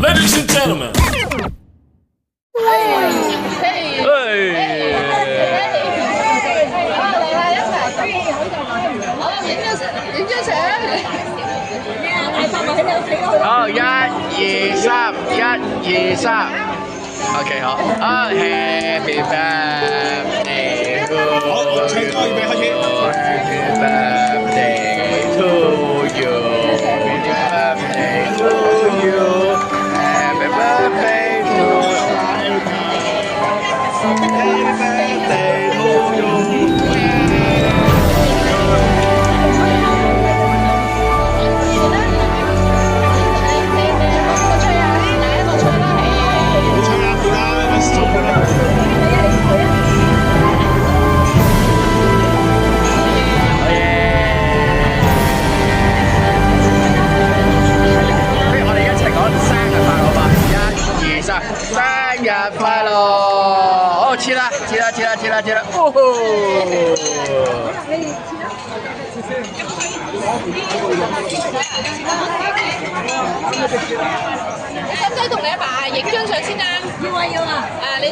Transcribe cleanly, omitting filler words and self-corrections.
Ladies and gentlemen.好，一二三，一二三。OK， 好。啊，Happy birthday to you。好，唱歌預備開始。Happy birthday to you。Happy birthday to you。Happy birthday to you。Happy birthday to you。生日快樂！哦，切啦！哦吼！使唔使同你阿爸影張相先啊？要啊！你。